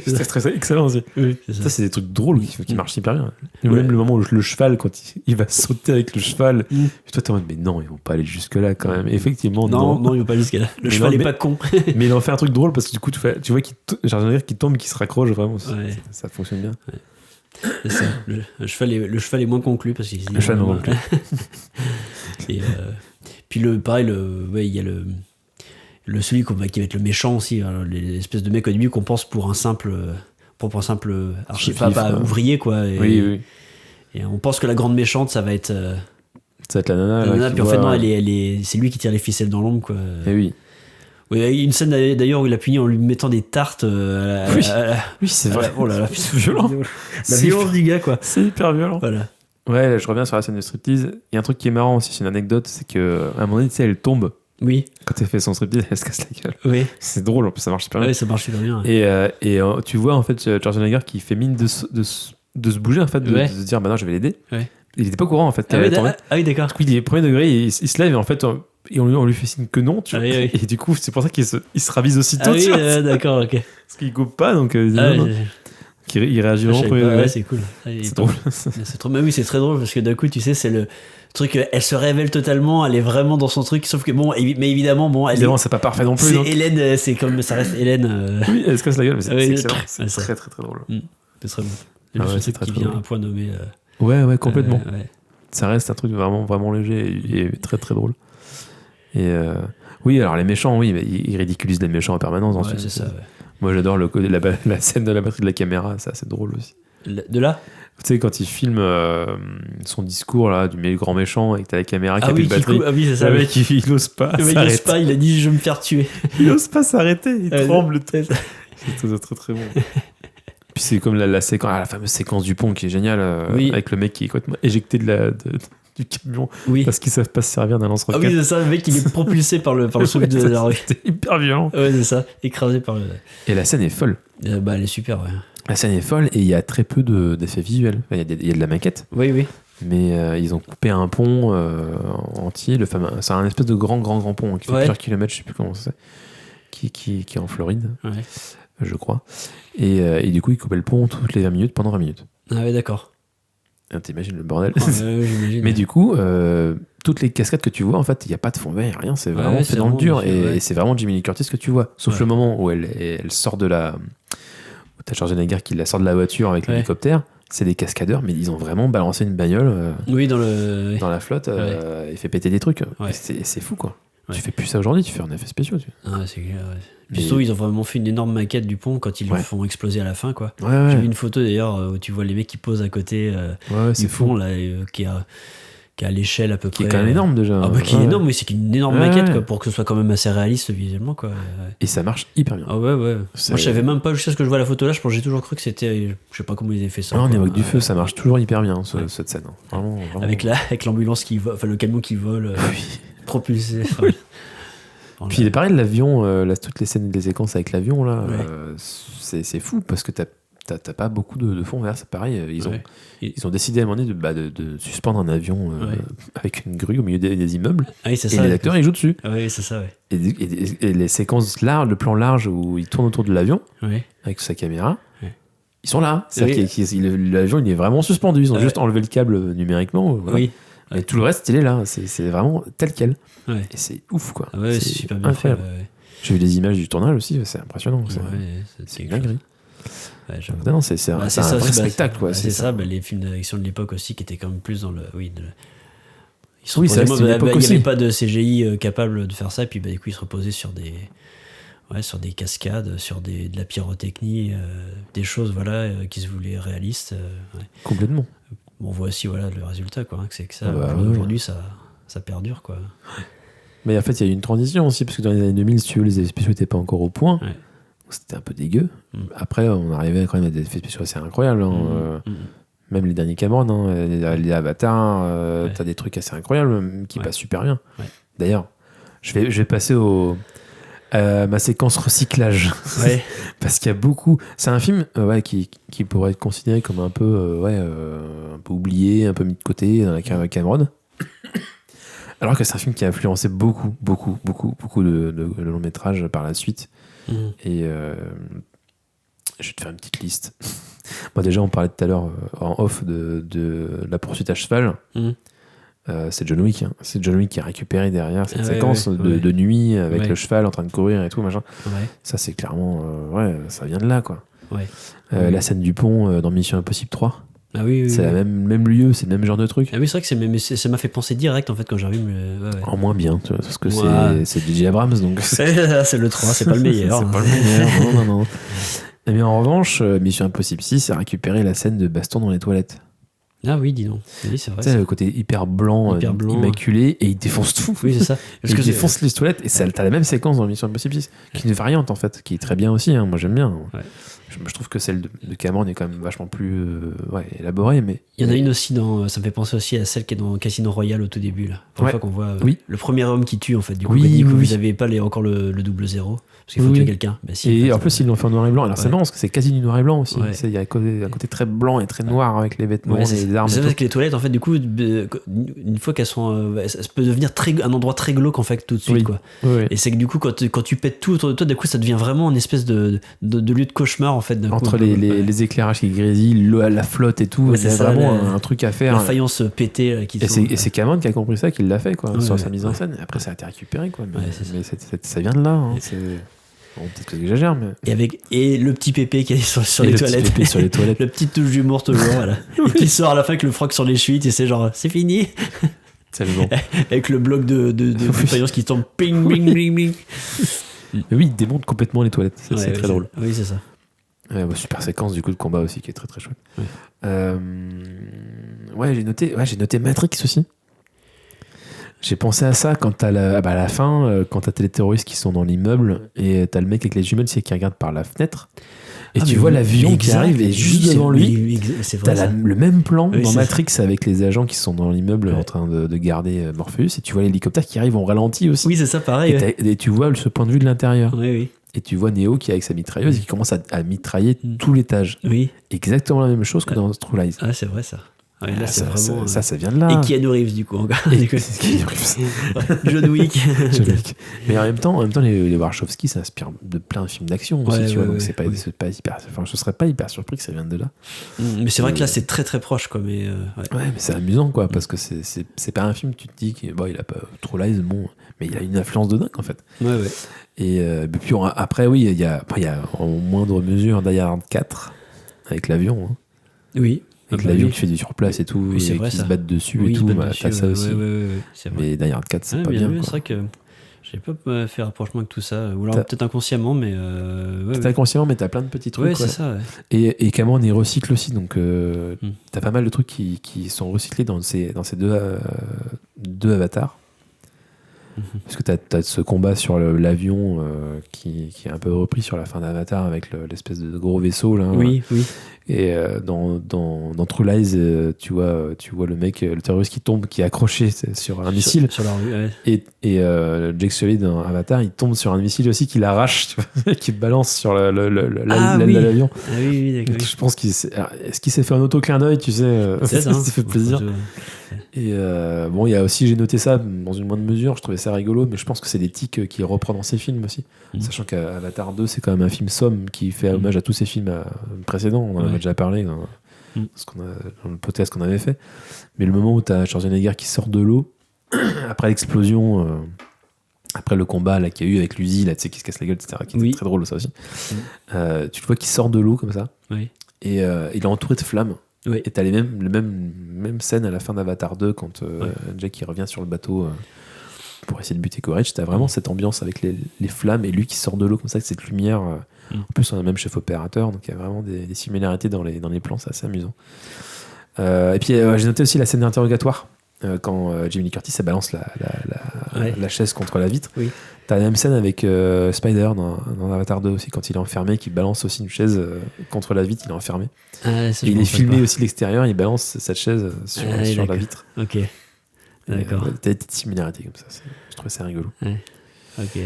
C'est très excellent aussi. Oui, ça, c'est des trucs drôles qui marchent hyper bien. Même le moment où le cheval, quand il va sauter avec le cheval, toi t'es en mode, mais non, ils vont pas aller jusque-là quand même. Effectivement, non, ils vont pas jusque là. Le cheval est pas con. Mais il en fait un truc drôle parce que du coup, tu vois qu'il tombe, qu'il se raccroche vraiment. Ça fonctionne bien. C'est ça. Le cheval est moins conclu parce qu'il. Le cheval est moins conclu. Et puis pareil, il y a celui qui va être le méchant aussi, hein, l'espèce de mec au début qu'on pense pour un simple ouvrier, quoi. Oui. Et on pense que la grande méchante, ça va être la nana. Puis en fait, non, c'est lui qui tire les ficelles dans l'ombre, quoi. Et oui. Oui, il y a une scène d'ailleurs où il a puni en lui mettant des tartes. Oui, c'est vrai. Oh là là, c'est violent. La violence du gars, quoi. C'est hyper violent. Voilà. Ouais, je reviens sur la scène de striptease. Il y a un truc qui est marrant aussi, c'est une anecdote, c'est qu'à un moment donné, tu sais, elle tombe. Oui. Quand elle fait son striptease, elle se casse la gueule. Oui. C'est drôle, en plus, ça marche super bien. Oui, ça marche super bien. Et tu vois, en fait, Schwarzenegger qui fait mine de se bouger, en fait, de se dire, bah non, je vais l'aider. Ouais. Il était pas au courant, en fait. Oui, d'accord. Du coup, il est premier degré, il se lève, et en fait, on lui fait signe que non, tu vois. Oui. Et du coup, c'est pour ça qu'il se ravise aussitôt. Ah oui, d'accord, ok. Parce qu'il coupe pas, donc il réagit vraiment premier degré. Ouais, c'est cool. C'est drôle. C'est trop, mais oui, c'est très drôle parce que d'un coup, tu sais, c'est le truc, elle se révèle totalement, elle est vraiment dans son truc, sauf que mais évidemment, c'est pas parfait non plus. C'est Hélène, c'est comme ça reste Hélène. Oui, elle se casse la gueule, mais c'est excellent. C'est ça. très, très, très drôle. C'est très bon. C'est très vient à un point nommé. Ouais, complètement. Ça reste un truc vraiment, vraiment léger et très, très drôle. Et oui, alors les méchants, oui, ils ridiculisent les méchants en permanence. Ouais, c'est ça. Ouais. Moi, j'adore la scène de la batterie de la caméra, c'est assez drôle aussi. De là? Tu sais, quand il filme son discours là, du grand méchant et que t'as la caméra qui a plus de batterie. Oui, c'est ça. Le mec, il ose pas. Il a dit je vais me faire tuer. Il ose pas s'arrêter, il tremble. C'est très, très bon. Puis c'est comme la fameuse séquence du pont qui est géniale, avec le mec qui est complètement éjecté du camion parce qu'ils savent pas se servir d'un lance-roquette. Ah oui, c'est ça, le mec il est propulsé par le souffle de la rue. C'était hyper violent. Ouais, c'est ça, écrasé par le. Et la scène est folle. Elle est super, ouais. La scène est folle et il y a très peu d'effets visuels. Il y a de la maquette. Oui. Mais ils ont coupé un pont entier. C'est un espèce de grand pont qui fait plusieurs kilomètres, je sais plus comment c'est. Qui est en Floride, je crois. Et du coup, ils coupaient le pont toutes les 20 minutes pendant 20 minutes. Ah ouais, d'accord. T'imagines le bordel. J'imagine. Mais du coup, toutes les cascades que tu vois, en fait, il n'y a pas de fond vert, rien. C'est vraiment fait dans le dur. Et c'est vraiment Jamie Lee Curtis que tu vois. Sauf le moment où elle sort de la. Où t'as Schwarzenegger qui la sort de la voiture avec l'hélicoptère. C'est des cascadeurs, mais ils ont vraiment balancé une bagnole dans la flotte et fait péter des trucs. Ouais. C'est fou, quoi. Ouais. Tu fais plus ça aujourd'hui, tu fais en effets spéciaux. Ah, c'est clair, ouais. Puis surtout, ils ont vraiment fait une énorme maquette du pont quand ils le font exploser à la fin, quoi. J'ai vu une photo d'ailleurs où tu vois les mecs qui posent à côté du pont, là, qui a l'échelle à peu près. Qui est quand même énorme déjà. Qui est énorme, mais c'est une énorme maquette, quoi, pour que ce soit quand même assez réaliste visuellement, quoi. Et ça marche hyper bien. Ah ouais. Moi, je savais même pas, jusqu'à ce que je vois la photo là, j'ai toujours cru que c'était. Je sais pas comment ils avaient fait ça. On évoque du feu, ça marche toujours hyper bien, cette scène. Vraiment. Avec l'ambulance qui vole, enfin le camion qui vole, propulsé. Puis il est pareil, l'avion, toutes les scènes des séquences avec l'avion, là, c'est fou parce que t'as t'as pas beaucoup de fond vert, c'est pareil. Ils ont décidé à un moment donné de suspendre un avion avec une grue au milieu des immeubles. Ah oui, c'est et ça, les acteurs, ils jouent dessus. Oui, c'est ça, ouais. Et les séquences larges, le plan large où il tourne autour de l'avion, avec sa caméra, ils sont là. C'est-à-dire l'avion, il est vraiment suspendu. Ils ont juste enlevé le câble numériquement. Voilà. Oui. Et tout le reste, il est là. C'est vraiment tel quel. Ouais. Et c'est ouf, quoi. Ah ouais, c'est super bien fait. J'ai vu des images du tournage aussi, c'est impressionnant. C'est une dinguerie. Ouais, c'est un vrai spectacle, quoi. C'est ça, les films d'action de l'époque aussi qui étaient quand même plus dans le. Oui, c'est il n'y avait pas de CGI capable de faire ça, et puis du coup, ils se reposaient sur des cascades, sur de la pyrotechnie, des choses qui se voulaient réalistes. Complètement. Bon, on voit aussi le résultat, quoi, c'est que ça, aujourd'hui, ça perdure, quoi. Mais en fait, il y a eu une transition aussi, parce que dans les années 2000, si tu veux, les effets spéciaux n'étaient pas encore au point. Ouais. C'était un peu dégueu. Après, on arrivait quand même à des effets spéciaux assez incroyables. Même les derniers Cameron, les Avatars, t'as des trucs assez incroyables qui passent super bien. Ouais. D'ailleurs, je vais passer à ma séquence recyclage. Ouais. Parce qu'il y a beaucoup. C'est un film qui pourrait être considéré comme un peu oublié, un peu mis de côté dans la carrière de Cameron. Alors que c'est un film qui a influencé beaucoup de longs métrages par la suite. Et je vais te faire une petite liste. Moi, déjà, on parlait tout à l'heure en off de la poursuite à cheval. C'est John Wick. Hein. C'est John Wick qui a récupéré derrière cette séquence de nuit avec le cheval en train de courir et tout, machin. Ouais. Ça, c'est clairement. Ça vient de là, quoi. Ouais. La scène du pont dans Mission Impossible 3. Ah oui, c'est le même lieu, c'est le même genre de truc. Ah oui, c'est vrai que ça m'a fait penser direct en fait quand j'ai revu. En moins bien, tu vois, parce que c'est J.J. Abrams, donc. C'est le 3, c'est pas le meilleur. C'est pas le meilleur, non. Et bien en revanche, Mission Impossible 6 a récupéré la scène de baston dans les toilettes. Ah oui, dis donc. Oui, c'est vrai. Tu sais, le côté hyper blanc, immaculé, et il défonce tout. Oui, c'est ça. Parce que défonce les toilettes, et t'as la même séquence dans Mission Impossible 6, qui est une variante en fait, qui est très bien aussi. Hein. Moi j'aime bien. Ouais. Je trouve que celle de Cameron est quand même vachement plus élaborée. Mais... Il y en a une aussi ça me fait penser aussi à celle qui est dans Casino Royale au tout début. Là. Pour une fois qu'on voit le premier homme qui tue en fait. Du coup, vous n'avez pas encore le double zéro. Parce qu'il faut tuer quelqu'un. Bah, et en plus, ils l'ont fait en noir et blanc. Alors c'est marrant parce que c'est quasi du noir et blanc aussi. Il y a un côté très blanc et très noir avec les vêtements et les armes. C'est vrai que les toilettes, en fait, du coup, une fois qu'elles sont. Ça peut devenir un endroit très glauque en fait tout de suite. Quoi. Et c'est que du coup, quand tu pètes tout autour de toi, du coup, ça devient vraiment une espèce de lieu de cauchemar en fait. Entre les éclairages qui grésillent, la flotte et tout, c'est vraiment un truc à faire. La faïence pétée. Et c'est Cameron qui a compris ça, qui l'a fait sur sa mise en scène. Après, ça a été récupéré. Mais ça vient de là. Bon, peut-être que j'exagère, mais. Et le petit pépé qui est sur les toilettes. Le petit touche d'humour toujours, voilà. Et qui sort à la fin avec le froc sur les chevilles, et c'est genre, c'est fini. C'est le bon. Avec le bloc de faïence qui tombe, ping, ping, ping, ping. Mais oui, il démonte complètement les toilettes. C'est très drôle. Oui, c'est ça. Super séquence du coup de combat aussi qui est très très chouette. J'ai noté Matrix aussi. J'ai pensé à ça quand à la fin, quand t'as les terroristes qui sont dans l'immeuble et t'as le mec avec les jumelles qui regarde par la fenêtre et tu vois l'avion qui arrive et juste devant lui, t'as le même plan dans Matrix avec les agents qui sont dans l'immeuble en train de garder Morpheus et tu vois l'hélicoptère qui arrive en ralenti aussi. Oui, c'est ça, pareil. Et tu vois ce point de vue de l'intérieur. Oui. Et tu vois Neo qui est avec sa mitrailleuse et qui commence à mitrailler tout l'étage. Oui. Exactement la même chose que dans True Lies. Ah, c'est vrai ça. Ouais, là, c'est vraiment, ça vient de là. Et Keanu Reeves, du coup, encore. Keanu Reeves. John Wick. Mais en même temps les Wachowski s'inspirent de plein de films d'action aussi, tu vois. Donc c'est pas hyper. Enfin, je serais pas hyper surpris que ça vienne de là. Mais c'est vrai que là, c'est très très proche, quoi. Mais mais c'est amusant, quoi, parce que c'est pas un film, tu te dis qu'il a pas True Lies, bon, mais il a une influence de dingue, en fait. Ouais. Et puis après, oui, il y a en moindre mesure Die Hard 4 avec l'avion. Hein. Oui. Avec l'avion qui fait du surplace et tout, et qui se battent dessus et tout, t'as ça aussi. Mais Die Hard 4, c'est pas bien. C'est vrai que j'ai pas fait rapprochement avec tout ça. Ou alors peut-être inconsciemment, mais. Peut-être inconsciemment, mais t'as plein de petits trucs. Ouais, c'est ça. Et Cameron y recycle aussi, donc t'as pas mal de trucs qui sont recyclés dans ces deux avatars. Parce que t'as ce combat sur l'avion qui est un peu repris sur la fin d'Avatar avec l'espèce de gros vaisseau là. Oui. Et dans True Lies, tu vois le mec, le terroriste qui est accroché sur un missile. Sur la rue, ouais. Et Jake Sully dans Avatar, il tombe sur un missile aussi qui l'arrache, tu vois, qui balance sur l'aile de l'avion. Ah oui, d'accord. Donc, je pense est-ce qu'il s'est fait un auto-clin d'œil, tu sais, ça fait plaisir. Et bon, il y a aussi, j'ai noté ça dans une moindre mesure, je trouvais ça rigolo, mais je pense que c'est des tics qu'il reprend dans ses films aussi. Sachant qu'Avatar 2, c'est quand même un film somme qui fait hommage à tous ses films précédents. On en avait déjà parlé dans le podcast qu'on avait fait. Mais le moment où tu as Schwarzenegger qui sort de l'eau, après l'explosion, après le combat là, qu'il y a eu avec l'Uzi, là, tu sais, qui se casse la gueule, etc., qui était très drôle, ça aussi. Tu le vois qui sort de l'eau comme ça. Et il est entouré de flammes. Et t'as les mêmes scènes à la fin d'Avatar 2 quand Jack il revient sur le bateau pour essayer de buter Courage. T'as vraiment cette ambiance avec les flammes et lui qui sort de l'eau comme ça, avec cette lumière. En plus, on a le même chef opérateur, donc il y a vraiment des similarités dans les plans, c'est assez amusant. Et puis j'ai noté aussi la scène d'interrogatoire. Quand Jamie Lee Curtis elle balance la chaise contre la vitre. T'as la même scène avec Spider dans Avatar 2 aussi, quand il est enfermé, qu'il balance aussi une chaise contre la vitre, il est enfermé. Et il est filmé aussi de l'extérieur, il balance cette chaise sur la vitre. Ok. D'accord. T'as des petites similarités comme ça, je trouvais ça rigolo. Ok.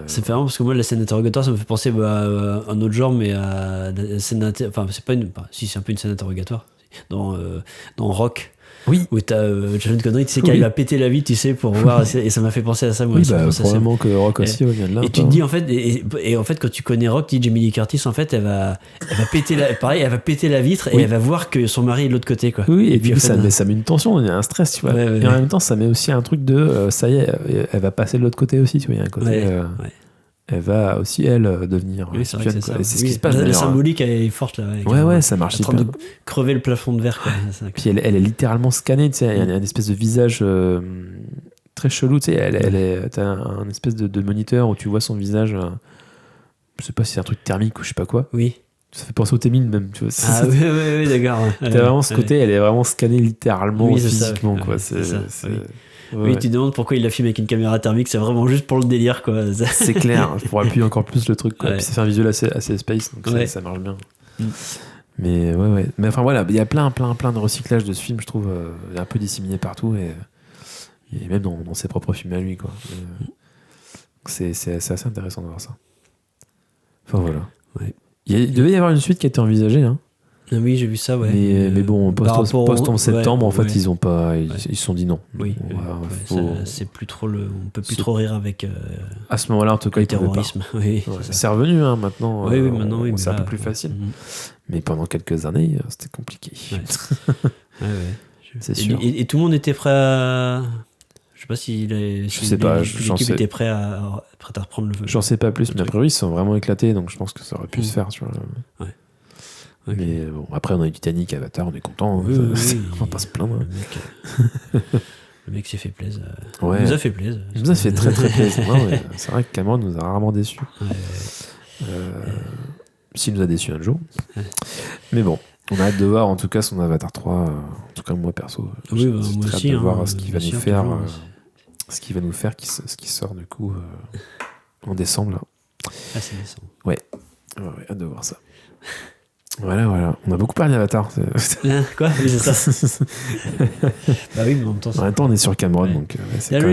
C'est marrant parce que moi la scène d'interrogatoire ça me fait penser à un autre genre, mais à la scène enfin c'est pas si c'est un peu une scène d'interrogatoire dans Rock. Oui. Où t'as Sean Connery, tu sais, quand il va péter la vitre, tu sais, pour voir, et ça m'a fait penser à ça, moi. Oui, probablement que Rock aussi vient de là. Et tu te dis, en fait, et en fait, quand tu connais Rock, tu dis Jamie Lee Curtis, en fait, elle va péter elle va péter la vitre et elle va voir que son mari est de l'autre côté, quoi. Oui, et puis ça met une tension, il y a un stress, tu vois. Et en même temps, ça met aussi un truc de, ça y est, elle va passer de l'autre côté aussi, tu vois, il y a un côté. Elle va aussi, devenir. Oui, c'est vrai que c'est ce qui se passe. La symbolique elle est forte là. Ouais, ça marche. Elle est en train de crever le plafond de verre, quoi. Puis elle est littéralement scannée, tu sais. Il y a une espèce de visage très chelou, tu sais. T'as un espèce de moniteur où tu vois son visage. Je sais pas si c'est un truc thermique ou je sais pas quoi. Oui. Ça fait penser au T-1000 même, tu vois. Oui, d'accord. T'as vraiment ce côté, elle est vraiment scannée littéralement, physiquement, quoi. Oui, tu te demandes pourquoi il l'a filmé avec une caméra thermique, c'est vraiment juste pour le délire, quoi. C'est clair, pour appuyer encore plus le truc, quoi. Puis ça fait un visuel assez space, donc ça marche bien. Mais mais enfin voilà, il y a plein de recyclage de ce film, je trouve, un peu disséminé partout et même dans ses propres films à lui, quoi. C'est assez intéressant de voir ça. Enfin voilà. Il devait y avoir une suite qui a été envisagée, hein. Ah oui, j'ai vu ça, ouais. Mais bon, post-11 septembre, en fait, ils ont pas, ils se sont dit non. Oui, c'est plus trop on peut plus trop rire avec. À ce moment-là, en tout cas, le terrorisme. Oui, c'est revenu, hein, maintenant. Maintenant, c'est un peu plus facile. Mais pendant quelques années, c'était compliqué. C'est sûr. Et tout le monde était prêt à. Je sais pas si l'équipe était prêt à reprendre le. J'en sais pas plus, mais a priori, ils sont vraiment éclatés, donc je pense que ça aurait pu se faire, tu vois. Okay. Mais bon, après on a eu Titanic, Avatar, on est content, on va pas se plaindre. Le mec s'est fait plaisir. Il nous a fait plaisir. Il nous a fait très très plaisir. C'est vrai que Cameron nous a rarement déçus. S'il nous a déçus un jour. Mais bon, on a hâte de voir en tout cas son Avatar 3. En tout cas moi perso, j'ai moi aussi, hâte de voir ce qu'il va nous faire. Ce qu'il va nous faire, ce qui sort du coup en décembre. Là. Ah, c'est décembre. Ouais, hâte de voir ça. Voilà. On a beaucoup parlé d'Avatar. Quoi ? Oui, c'est ça. Bah oui, mais en même temps, on est sur Cameron, donc c'est quand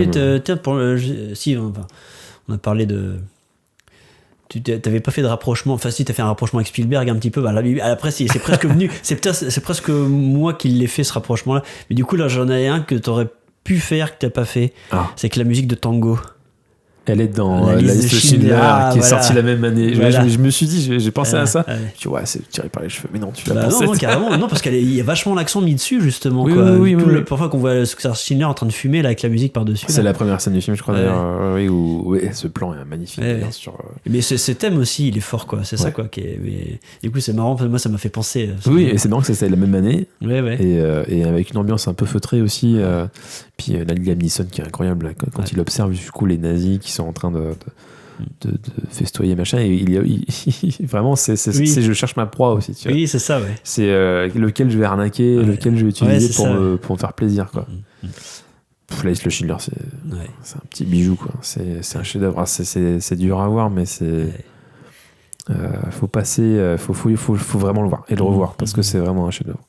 même... Si, on a parlé de... Tu t'avais pas fait de rapprochement. Enfin, si, t'as fait un rapprochement avec Spielberg un petit peu. Bah, là, après, c'est presque venu. C'est presque moi qui l'ai fait, ce rapprochement-là. Mais du coup, là, j'en ai un que t'aurais pu faire, que t'as pas fait. C'est que la musique de Tango. Elle est dans la liste de Schindler qui est sortie la même année. Voilà. Je me suis dit, j'ai pensé à ça. Tu vois, c'est tiré par les cheveux. Mais non, tu l'as pensé. Non, carrément. Non, parce qu'il y a vachement l'accent mis dessus, justement. Oui. Parfois qu'on voit Schindler en train de fumer là, avec la musique par-dessus. C'est la première scène du film, je crois, d'ailleurs. Oui, ce plan est magnifique. Mais ce thème aussi, il est fort, quoi. C'est ça, quoi. Mais du coup, c'est marrant. Moi, ça m'a fait penser. Oui, et c'est marrant que c'est la même année. Ouais. Et avec une ambiance un peu feutrée aussi. Puis Liam Neeson qui est incroyable quand il observe du coup les nazis qui sont en train de festoyer machin, et vraiment c'est je cherche ma proie aussi, tu vois. Oui, c'est ça, ouais. C'est lequel je vais arnaquer, lequel je vais utiliser pour me faire plaisir, quoi. Flight le Schindler, c'est un petit bijou, quoi. C'est un chef-d'œuvre. Ah, c'est dur à voir, mais c'est. Faut passer, faut vraiment le voir et le revoir parce que c'est vraiment un chef-d'œuvre.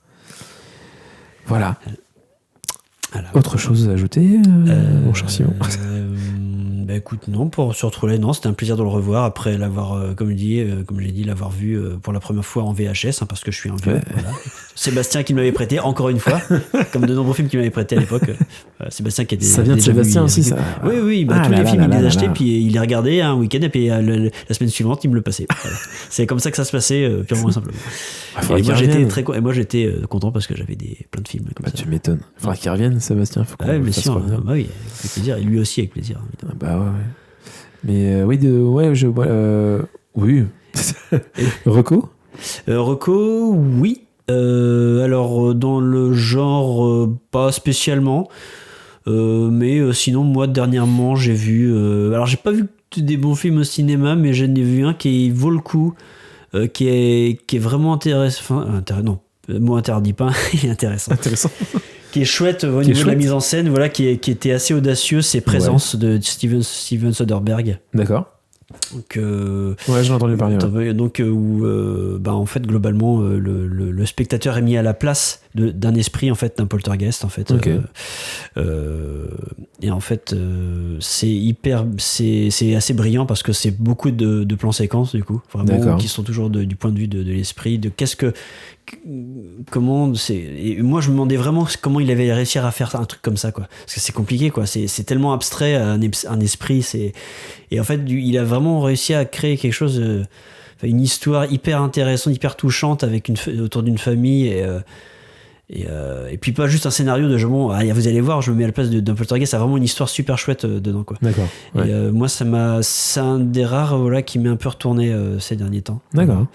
Voilà. Autre chose à ajouter, mon cher Simon? Bah écoute, non, pour se retrouver, non, c'était un plaisir de le revoir après l'avoir, comme j'ai dit, l'avoir vu pour la première fois en VHS, hein, parce que je suis un vieux. Voilà. Sébastien qui m'avait prêté, encore une fois, comme de nombreux films qu'il m'avait prêté à l'époque. Sébastien qui était. Ça vient de Sébastien aussi, ça. Oui, tous les films, il les achetait, puis il les regardait un week-end, et puis la semaine suivante, il me le passait. Voilà. C'est comme ça que ça se passait, purement et simplement. Et moi, j'étais content parce que j'avais plein de films. Comme ça. Tu m'étonnes. Il faudra qu'il revienne, Sébastien. Faut bien sûr. Oui, avec plaisir. Et lui aussi, avec plaisir. Ouais. Mais oui, oui. Reco oui. Alors, dans le genre, pas spécialement. Mais sinon, moi, dernièrement, j'ai vu. Alors, j'ai pas vu des bons films au cinéma, mais j'en ai vu un qui vaut le coup, qui est vraiment intéressant. Non, mot interdit pas, il est intéressant. Qui est chouette au niveau de la mise en scène, voilà, qui était assez audacieux, c'est Présence de Steven Soderbergh. D'accord. Donc, j'en ai entendu parler. Donc, en fait, globalement, le spectateur est mis à la place d'un esprit, en fait, d'un poltergeist, en fait. Okay. Et en fait, c'est assez brillant parce que c'est beaucoup de plans séquences, du coup, vraiment, qui sont toujours du point de vue de l'esprit, de comment c'est. Et moi, je me demandais vraiment comment il avait réussi à faire un truc comme ça, quoi. Parce que c'est compliqué, quoi. C'est tellement abstrait, un esprit. Et en fait, il a vraiment réussi à créer quelque chose, une histoire hyper intéressante, hyper touchante autour d'une famille et puis pas juste un scénario de genre, vous allez voir, je me mets à la place d'un poltergeist. C'est vraiment une histoire super chouette dedans, quoi. D'accord. Ouais. Et moi, c'est un des rares qui m'est un peu retourné ces derniers temps. D'accord.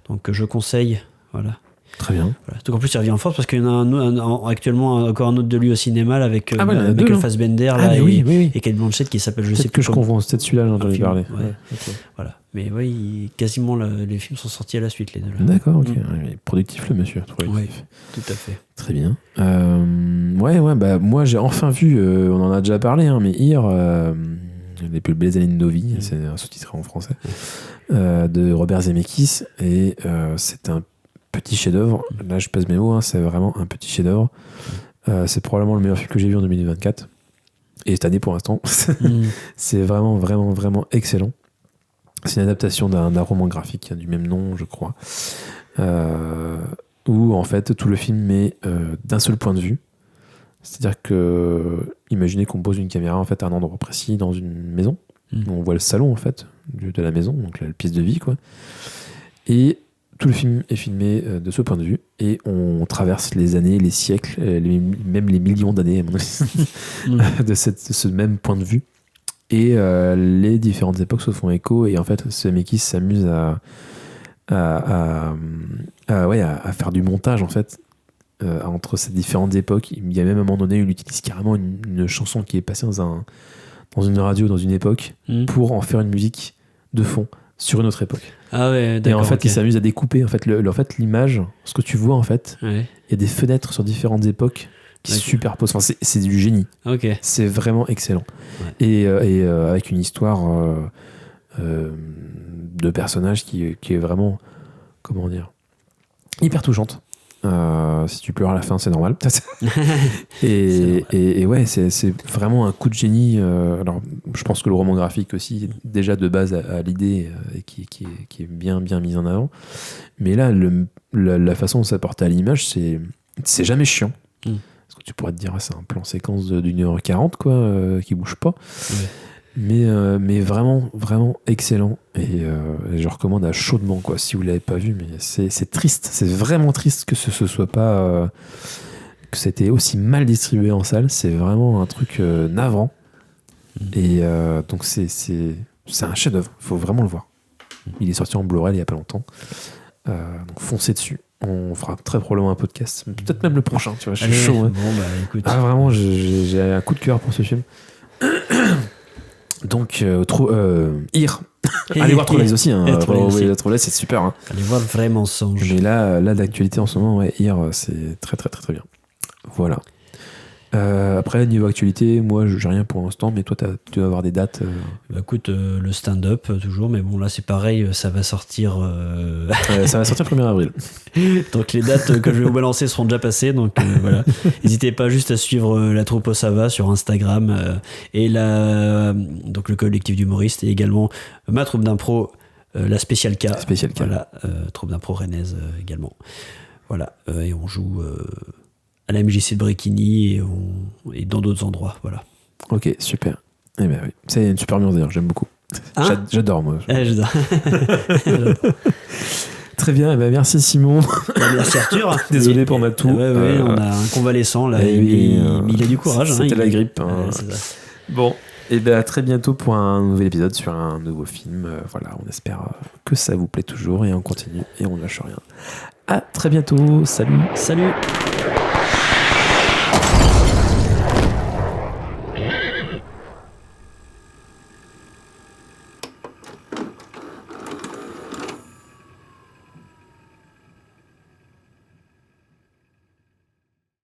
Donc je conseille, voilà. Très bien. Voilà. Donc en plus il revient en force parce qu'il y en a actuellement encore un autre de lui au cinéma là, avec Michael Fassbender là, et Kate Blanchett qui s'appelle je confonds, c'est peut-être celui-là, j'en ai entendu parler. Okay. Voilà. Mais quasiment les films sont sortis à la suite, les deux là. D'accord, ok. Il est productif le monsieur. Oui, tout à fait. Très bien. Moi j'ai enfin vu, on en a déjà parlé, hein, mais Here, les plus belles années de nos vies, c'est un sous-titré en français, de Robert Zemeckis, et c'est un petit chef-d'œuvre. Là, je pèse mes mots, hein, c'est vraiment un petit chef-d'œuvre. C'est probablement le meilleur film que j'ai vu en 2024. Et cette année pour l'instant. C'est vraiment, vraiment, vraiment excellent. C'est une adaptation d'un roman graphique du même nom, je crois. Où, en fait, tout le film est d'un seul point de vue. C'est-à-dire que, imaginez qu'on pose une caméra en fait, à un endroit précis dans une maison. On voit le salon, en fait, de la maison, donc la pièce de vie, quoi. Et tout le film est filmé de ce point de vue et on traverse les années, les siècles, même les millions d'années à mon avis, de ce même point de vue. Et les différentes époques se font écho et en fait, ce Zemeckis s'amuse à faire du montage en fait entre ces différentes époques. Il y a même un moment donné où il utilise carrément une chanson qui est passée dans une radio dans une époque pour en faire une musique de fond sur une autre époque. Ah ouais, d'accord. Et en fait, il s'amuse à découper en fait, l'image, ce que tu vois en fait. Il y a des fenêtres sur différentes époques qui se superposent. Enfin, c'est du génie. Okay. C'est vraiment excellent. Ouais. Et avec une histoire de personnage qui est vraiment, comment dire, hyper touchante. Si tu pleures à la fin, c'est normal. et ouais, c'est vraiment un coup de génie. Alors, je pense que le roman graphique aussi, déjà de base à l'idée, qui est bien mis en avant. Mais là, la façon dont ça porte à l'image, c'est jamais chiant. Parce que tu pourrais te dire, c'est un plan séquence d'1h40, quoi, qui bouge pas. Ouais. Mais vraiment, vraiment excellent. Et je recommande chaudement, quoi, si vous l'avez pas vu. Mais c'est triste, c'est vraiment triste que ce soit pas que c'était aussi mal distribué en salle. C'est vraiment un truc navrant. Et donc c'est un chef-d'œuvre. Il faut vraiment le voir. Il est sorti en Blu-ray il y a pas longtemps. Donc foncez dessus. On fera très probablement un podcast, peut-être même le prochain. Tu vois, je suis chaud. Hein. Bon, écoute. Ah vraiment, j'ai un coup de cœur pour ce film. Donc, Here. Allez voir True Lies aussi. True Lies, c'est super. Hein. Allez voir le vrai mensonge. Mais là d'actualité en ce moment, Here, c'est très, très, très, très bien. Voilà. Après, niveau actualité, moi, j'ai rien pour l'instant, mais toi, tu dois avoir des dates. Bah, écoute, le stand-up, toujours, mais bon, là, c'est pareil, ça va sortir. Ça va sortir le 1er avril. Donc, les dates que je vais vous balancer seront déjà passées, donc voilà. N'hésitez pas juste à suivre la troupe au Sava sur Instagram et donc le collectif d'humoristes et également ma troupe d'impro, la Spécial K. Voilà, troupe d'impro rennaise également. Voilà, et on joue. À la MJC de Bréquigny et dans d'autres endroits, voilà. Ok, super. Eh ben oui, c'est une super ambiance d'ailleurs, j'aime beaucoup. Hein j'adore moi. J'adore. Très bien, eh ben merci Simon. Merci Arthur. Désolé pour ma toux. Ouais, on a un convalescent là, il a du courage. C'était la grippe. C'est ça. Bon, et ben à très bientôt pour un nouvel épisode sur un nouveau film. Voilà, on espère que ça vous plaît toujours et on continue et on ne lâche rien. À très bientôt, salut. Salut.